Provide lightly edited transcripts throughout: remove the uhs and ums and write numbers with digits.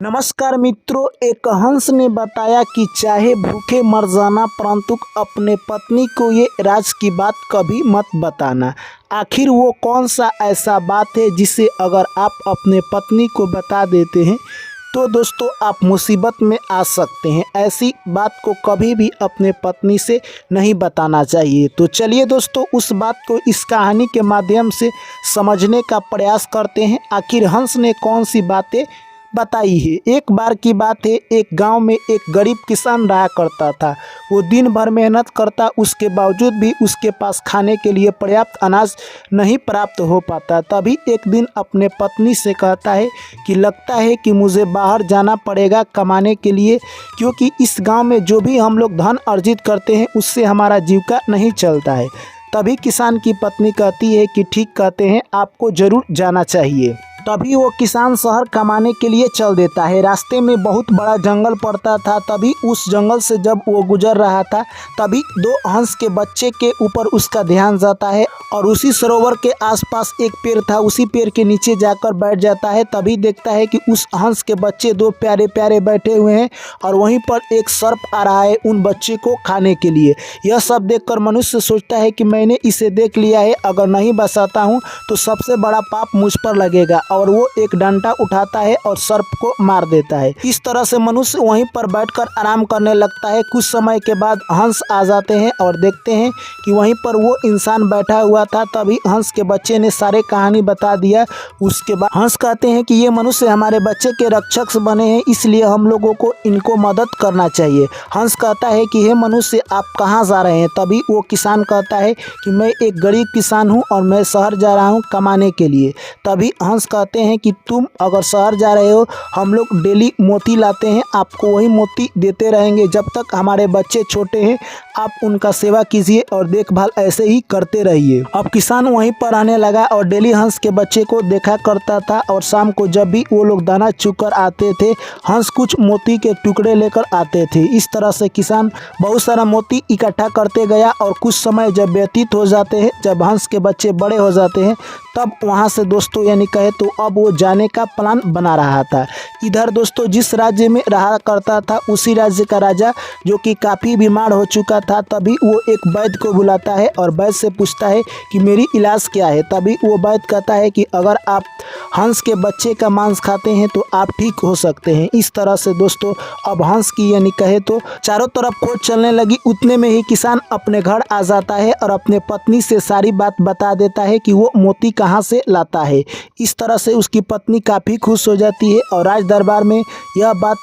नमस्कार मित्रों, एक हंस ने बताया कि चाहे भूखे मर जाना परंतु अपने पत्नी को ये राज की बात कभी मत बताना। आखिर वो कौन सा ऐसा बात है जिसे अगर आप अपने पत्नी को बता देते हैं तो दोस्तों आप मुसीबत में आ सकते हैं। ऐसी बात को कभी भी अपने पत्नी से नहीं बताना चाहिए। तो चलिए दोस्तों उस बात को इस कहानी के माध्यम से समझने का प्रयास करते हैं। आखिर हंस ने कौन सी बातें बताई है। एक बार की बात है, एक गांव में एक गरीब किसान रहा करता था। वो दिन भर मेहनत करता, उसके बावजूद भी उसके पास खाने के लिए पर्याप्त अनाज नहीं प्राप्त हो पाता। तभी एक दिन अपने पत्नी से कहता है कि लगता है कि मुझे बाहर जाना पड़ेगा कमाने के लिए, क्योंकि इस गांव में जो भी हम लोग धन अर्जित करते हैं उससे हमारा जीविका नहीं चलता है। तभी किसान की पत्नी कहती है कि ठीक कहते हैं, आपको ज़रूर जाना चाहिए। तभी वो किसान शहर कमाने के लिए चल देता है। रास्ते में बहुत बड़ा जंगल पड़ता था। तभी उस जंगल से जब वो गुजर रहा था तभी दो हंस के बच्चे के ऊपर उसका ध्यान जाता है और उसी सरोवर के आसपास एक पेड़ था, उसी पेड़ के नीचे जाकर बैठ जाता है। तभी देखता है कि उस हंस के बच्चे दो प्यारे प्यारे बैठे हुए हैं और वहीं पर एक सर्प आ रहा है उन बच्चे को खाने के लिए। यह सब देखकर मनुष्य सोचता है कि मैंने इसे देख लिया है, अगर नहीं बचाता हूँ तो सबसे बड़ा पाप मुझ पर लगेगा, और वो एक डंडा उठाता है और सर्प को मार देता है। इस तरह से मनुष्य वहीं पर बैठकर आराम करने लगता है। कुछ समय के बाद हंस आ जाते हैं और देखते हैं कि वहीं पर वो इंसान बैठा हुआ था। तभी हंस के बच्चे ने सारे कहानी बता दिया। उसके बाद हंस कहते हैं कि ये मनुष्य हमारे बच्चे के रक्षक बने हैं, इसलिए हम लोगों को इनको मदद करना चाहिए। हंस कहता है कि हे मनुष्य, आप कहाँ जा रहे हैं। तभी वो किसान कहता है कि मैं एक गरीब किसान हूँ और मैं शहर जा रहा हूँ कमाने के लिए। तभी हंस कहते हैं कि तुम अगर शहर जा रहे हो, हम लोग डेली मोती लाते हैं, आपको वही मोती देते रहेंगे जब तक हमारे बच्चे छोटे हैं। आप उनका सेवा कीजिए और देखभाल ऐसे ही करते रहिए। अब किसान वहीं पर आने लगा और डेली हंस के बच्चे को देखा करता था, और शाम को जब भी वो लोग दाना चुगकर आते थे हंस कुछ मोती के टुकड़े लेकर आते थे। इस तरह से किसान बहुत सारा मोती इकट्ठा करते गया, और कुछ समय जब व्यतीत हो जाते हैं, जब हंस के बच्चे बड़े हो जाते हैं, तब वहाँ से दोस्तों यानी कहे तो अब वो जाने का प्लान बना रहा था। इधर दोस्तों जिस राज्य में रहा करता था उसी राज्य का राजा जो कि काफ़ी बीमार हो चुका था, तभी वो एक वैद्य को बुलाता है और वैद्य से पूछता है कि मेरी इलाज क्या है। तभी वो वैद्य कहता है कि अगर आप हंस के बच्चे का मांस खाते हैं तो आप ठीक हो सकते हैं। इस तरह से दोस्तों अब हंस की यानी कहे तो चारों तरफ खोज चलने लगी। उतने में ही किसान अपने घर आ जाता है और अपने पत्नी से सारी बात बता देता है कि वो मोती कहाँ से लाता है। इस तरह से उसकी पत्नी काफ़ी खुश हो जाती है और राज दरबार में यह बात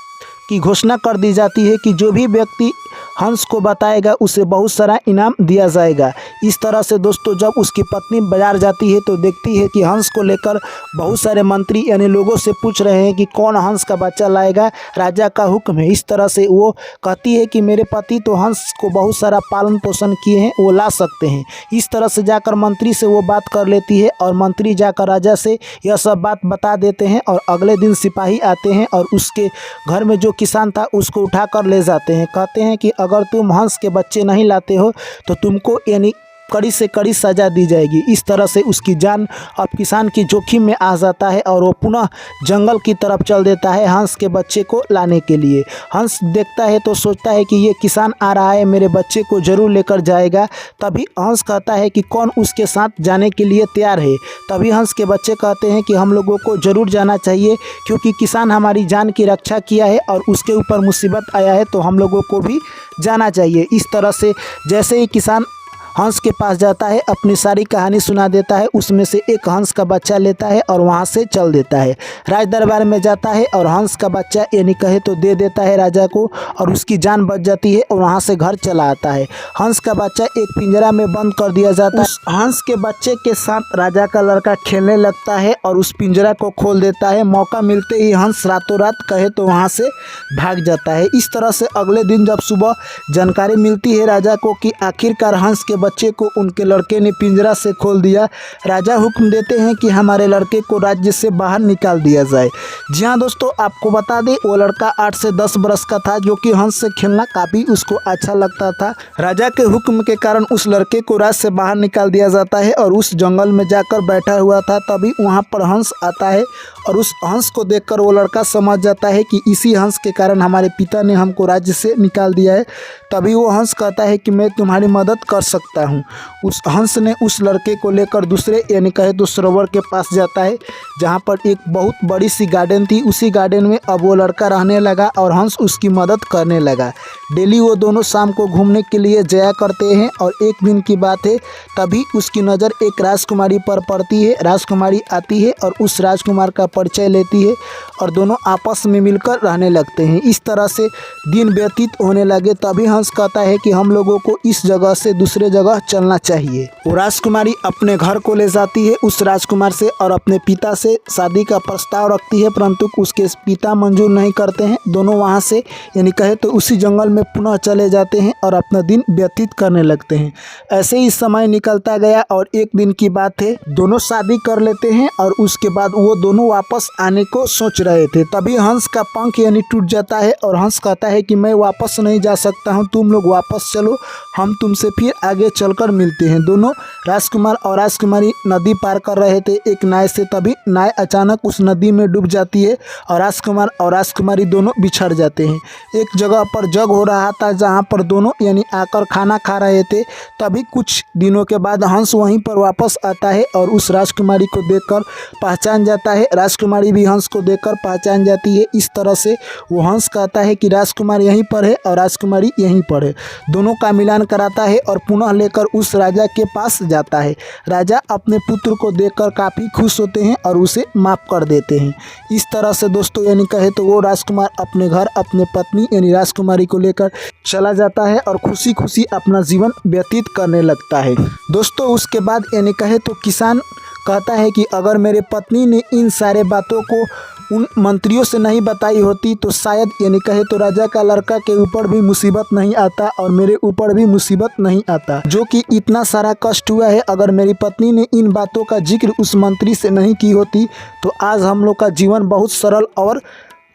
की घोषणा कर दी जाती है कि जो भी व्यक्ति हंस को बताएगा उसे बहुत सारा इनाम दिया जाएगा। इस तरह से दोस्तों जब उसकी पत्नी बाजार जाती है तो देखती है कि हंस को लेकर बहुत सारे मंत्री यानी लोगों से पूछ रहे हैं कि कौन हंस का बच्चा लाएगा, राजा का हुक्म है। इस तरह से वो कहती है कि मेरे पति तो हंस को बहुत सारा पालन पोषण किए हैं, वो ला सकते हैं। इस तरह से जाकर मंत्री से वो बात कर लेती है और मंत्री जाकर राजा से यह सब बात बता देते हैं, और अगले दिन सिपाही आते हैं और उसके घर में जो किसान था उसको उठा कर ले जाते हैं। कहते हैं कि अगर तुम हंस के बच्चे नहीं लाते हो तो तुमको यानी कड़ी से कड़ी सज़ा दी जाएगी। इस तरह से उसकी जान अब किसान की जोखिम में आ जाता है और वो पुनः जंगल की तरफ चल देता है हंस के बच्चे को लाने के लिए। हंस देखता है तो सोचता है कि ये किसान आ रहा है, मेरे बच्चे को ज़रूर लेकर जाएगा। तभी हंस कहता है कि कौन उसके साथ जाने के लिए तैयार है। तभी हंस के बच्चे कहते हैं कि हम लोगों को ज़रूर जाना चाहिए, क्योंकि किसान हमारी जान की रक्षा किया है और उसके ऊपर मुसीबत आया है तो हम लोगों को भी जाना चाहिए। इस तरह से जैसे ही किसान हंस के पास जाता है, अपनी सारी कहानी सुना देता है, उसमें से एक हंस का बच्चा लेता है और वहाँ से चल देता है। राज दरबार में जाता है और हंस का बच्चा यानी कहे तो दे देता है राजा को, और उसकी जान बच जाती है और वहाँ से घर चला आता है। हंस का बच्चा एक पिंजरा में बंद कर दिया जाता है। उस हंस के बच्चे के साथ राजा का लड़का खेलने लगता है और उस पिंजरा को खोल देता है। मौका मिलते ही हंस रातों रात कहे तो वहाँ से भाग जाता है। इस तरह से अगले दिन जब सुबह जानकारी मिलती है राजा को कि आखिरकार हंस के बच्चे को उनके लड़के ने पिंजरा से खोल दिया, राजा हुक्म देते हैं कि हमारे लड़के को राज्य से बाहर निकाल दिया जाए। जी हाँ दोस्तों, आपको बता दें वो लड़का 8 से 10 बरस का था, जो कि हंस से खेलना काफ़ी उसको अच्छा लगता था। राजा के हुक्म के कारण उस लड़के को राज्य से बाहर निकाल दिया जाता है और उस जंगल में जाकर बैठा हुआ था। तभी वहाँ पर हंस आता है और उस हंस को देखकर वो लड़का समझ जाता है कि इसी हंस के कारण हमारे पिता ने हमको राज्य से निकाल दिया है। तभी वो हंस कहता है कि मैं तुम्हारी मदद कर सकता हूँ। उस हंस ने उस लड़के को लेकर दूसरे यानी कहे तो सरोवर के पास जाता है, जहाँ पर एक बहुत बड़ी सी गार्डन थी। उसी गार्डन में अब वो लड़का रहने लगा और हंस उसकी मदद करने लगा। डेली वो दोनों शाम को घूमने के लिए जाया करते हैं और एक दिन की बात है, तभी उसकी नज़र एक राजकुमारी पर पड़ती है। राजकुमारी आती है और उस राजकुमार का परिचय लेती है और दोनों आपस में मिलकर रहने लगते हैं। इस तरह से दिन व्यतीत होने लगे। तभी हंस कहता है कि हम लोगों को इस जगह से दूसरे जगह चलना चाहिए। वो राजकुमारी अपने घर को ले जाती है उस राजकुमार से और अपने पिता से शादी का प्रस्ताव रखती है, परंतु उसके पिता मंजूर नहीं करते हैं। दोनों वहाँ से यानी कहे तो उसी जंगल में पुनः चले जाते हैं और अपना दिन व्यतीत करने लगते हैं। ऐसे ही समय निकलता गया और एक दिन की बात है, दोनों शादी कर लेते हैं और उसके बाद वो दोनों वापस आने को सोच रहे थे। तभी हंस का पंख यानी टूट जाता है और हंस कहता है कि मैं वापस नहीं जा सकता हूँ, तुम लोग वापस चलो, हम तुमसे फिर आगे चलकर मिलते हैं। दोनों राजकुमार और राजकुमारी नदी पार कर रहे थे एक नाव से। तभी नाव अचानक उस नदी में डूब जाती है और राजकुमार और राजकुमारी दोनों बिछड़ जाते हैं। एक जगह पर जग हो रहा था जहाँ पर दोनों यानी आकर खाना खा रहे थे। तभी कुछ दिनों के बाद हंस वहीं पर वापस आता है और उस राजकुमारी को देखकर पहचान जाता है। राजकुमारी भी हंस को देखकर पहचान जाती है। इस तरह से वो हंस कहता है कि राजकुमार यहीं पर है और राजकुमारी यहीं पर है। दोनों का मिलान कराता है और पुनः लेकर उस राजा के पास जाता है। राजा अपने पुत्र को देखकर काफ़ी खुश होते हैं और उसे माफ़ कर देते हैं। इस तरह से दोस्तों यानी कहे तो वो राजकुमार अपने घर अपने पत्नी यानी राजकुमारी को लेकर चला जाता है और खुशी खुशी अपना जीवन व्यतीत करने लगता है। दोस्तों उसके बाद यानी कहे तो किसान कहता है कि अगर मेरे पत्नी ने इन सारे बातों को उन मंत्रियों से नहीं बताई होती तो शायद यानी कहे तो राजा का लड़का के ऊपर भी मुसीबत नहीं आता और मेरे ऊपर भी मुसीबत नहीं आता, जो कि इतना सारा कष्ट हुआ है। अगर मेरी पत्नी ने इन बातों का जिक्र उस मंत्री से नहीं की होती तो आज हम लोग का जीवन बहुत सरल और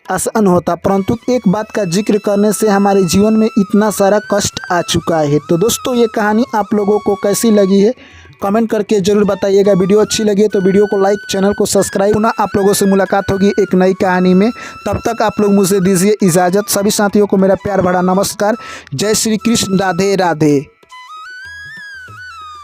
आसान होता, परंतु एक बात का जिक्र करने से हमारे जीवन में इतना सारा कष्ट आ चुका है। तो दोस्तों ये कहानी आप लोगों को कैसी लगी है कमेंट करके ज़रूर बताइएगा। वीडियो अच्छी लगी है तो वीडियो को लाइक, चैनल को सब्सक्राइब। पुनः आप लोगों से मुलाकात होगी एक नई कहानी में। तब तक आप लोग मुझे दीजिए इजाज़त। सभी साथियों को मेरा प्यार भरा नमस्कार। जय श्री कृष्ण, राधे राधे।